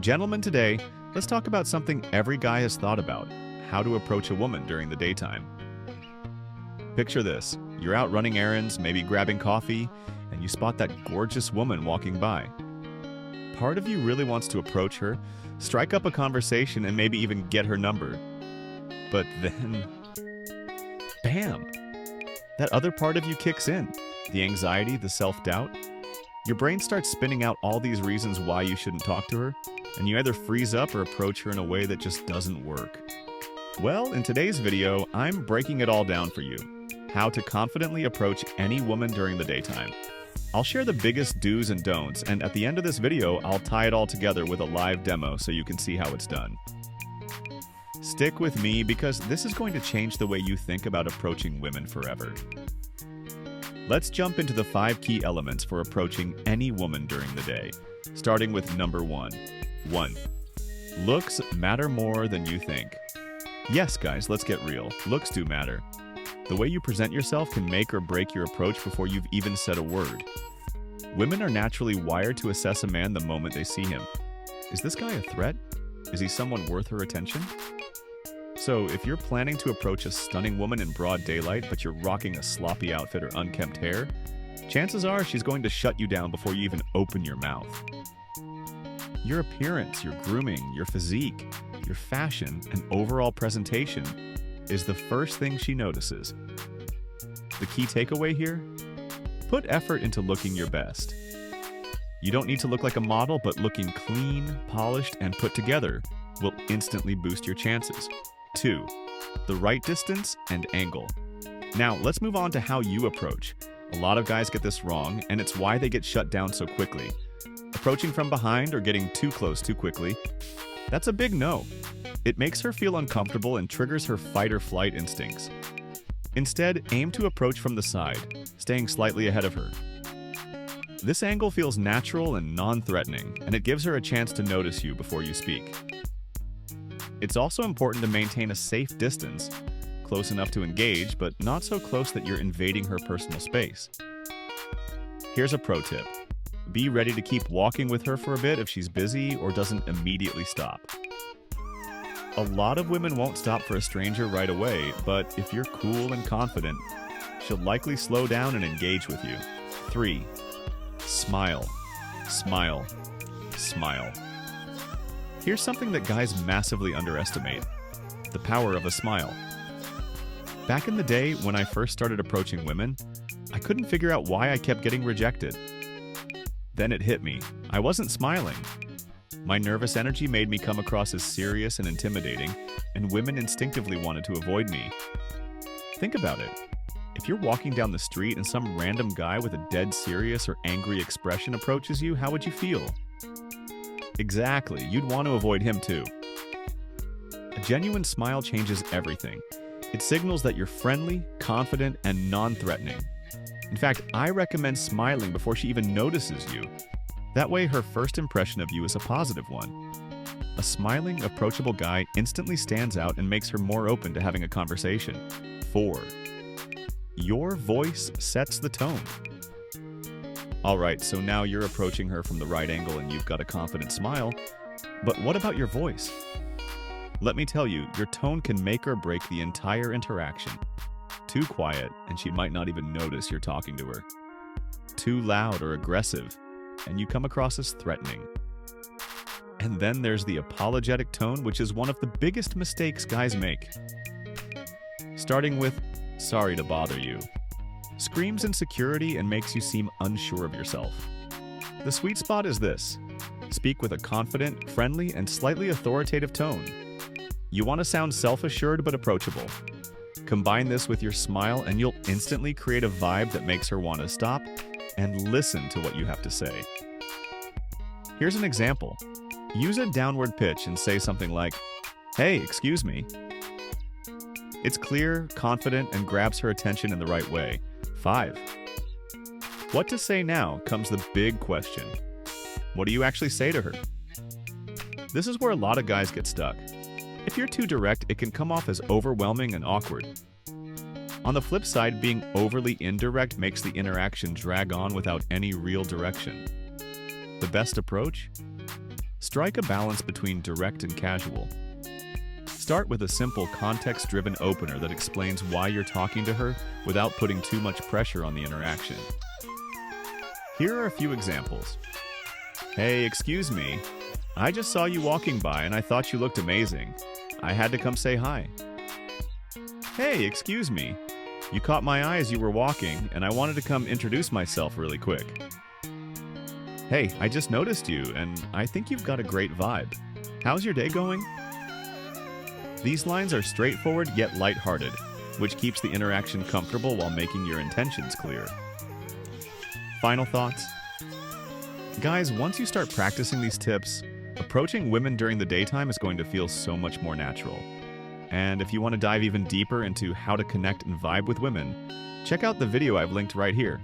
Gentlemen, today, let's talk about something every guy has thought about: how to approach a woman during the daytime. Picture this: you're out running errands, maybe grabbing coffee, and you spot that gorgeous woman walking by. Part of you really wants to approach her, strike up a conversation, and maybe even get her number. But then, bam! That other part of you kicks in. The anxiety, the self-doubt. Your brain starts spinning out all these reasons why you shouldn't talk to her, and you either freeze up or approach her in a way that just doesn't work. Well, in today's video, I'm breaking it all down for you. How to confidently approach any woman during the daytime. I'll share the biggest do's and don'ts, and at the end of this video, I'll tie it all together with a live demo so you can see how it's done. Stick with me because this is going to change the way you think about approaching women forever. Let's jump into the 5 key elements for approaching any woman during the day, starting with number 1. 1. Looks matter more than you think. Yes, guys, let's get real. Looks do matter. The way you present yourself can make or break your approach before you've even said a word. Women are naturally wired to assess a man the moment they see him. Is this guy a threat? Is he someone worth her attention? So, if you're planning to approach a stunning woman in broad daylight, but you're rocking a sloppy outfit or unkempt hair, chances are she's going to shut you down before you even open your mouth. Your appearance, your grooming, your physique, your fashion, and overall presentation is the first thing she notices. The key takeaway here? Put effort into looking your best. You don't need to look like a model, but looking clean, polished, and put together will instantly boost your chances. 2. The right distance and angle. Now, let's move on to how you approach. A lot of guys get this wrong, and it's why they get shut down so quickly. Approaching from behind or getting too close too quickly, that's a big no. It makes her feel uncomfortable and triggers her fight or flight instincts. Instead, aim to approach from the side, staying slightly ahead of her. This angle feels natural and non-threatening, and it gives her a chance to notice you before you speak. It's also important to maintain a safe distance, close enough to engage, but not so close that you're invading her personal space. Here's a pro tip. Be ready to keep walking with her for a bit if she's busy or doesn't immediately stop. A lot of women won't stop for a stranger right away, but if you're cool and confident, she'll likely slow down and engage with you. 3. Smile. Smile. Smile. Here's something that guys massively underestimate: the power of a smile. Back in the day, when I first started approaching women, I couldn't figure out why I kept getting rejected. Then it hit me. I wasn't smiling. My nervous energy made me come across as serious and intimidating, and women instinctively wanted to avoid me. Think about it. If you're walking down the street and some random guy with a dead serious or angry expression approaches you, how would you feel? Exactly, you'd want to avoid him too. A genuine smile changes everything. It signals that you're friendly, confident, and non-threatening. In fact, I recommend smiling before she even notices you. That way, her first impression of you is a positive one. A smiling, approachable guy instantly stands out and makes her more open to having a conversation. 4. Your voice sets the tone. Alright, so now you're approaching her from the right angle and you've got a confident smile, but what about your voice? Let me tell you, your tone can make or break the entire interaction. Too quiet, and she might not even notice you're talking to her. Too loud or aggressive, and you come across as threatening. And then there's the apologetic tone, which is one of the biggest mistakes guys make. Starting with, "Sorry to bother you," screams insecurity and makes you seem unsure of yourself. The sweet spot is this: speak with a confident, friendly, and slightly authoritative tone. You want to sound self-assured but approachable. Combine this with your smile and you'll instantly create a vibe that makes her want to stop and listen to what you have to say. Here's an example. Use a downward pitch and say something like, "Hey, excuse me." It's clear, confident, and grabs her attention in the right way. 5. What to say now comes the big question. What do you actually say to her? This is where a lot of guys get stuck. If you're too direct, it can come off as overwhelming and awkward. On the flip side, being overly indirect makes the interaction drag on without any real direction. The best approach? Strike a balance between direct and casual. Start with a simple context-driven opener that explains why you're talking to her without putting too much pressure on the interaction. Here are a few examples. Hey, excuse me. I just saw you walking by and I thought you looked amazing. I had to come say hi. Hey, excuse me. You caught my eye as you were walking and I wanted to come introduce myself really quick. Hey, I just noticed you and I think you've got a great vibe. How's your day going? These lines are straightforward yet lighthearted, which keeps the interaction comfortable while making your intentions clear. Final thoughts? Guys, once you start practicing these tips, approaching women during the daytime is going to feel so much more natural. And if you want to dive even deeper into how to connect and vibe with women, check out the video I've linked right here.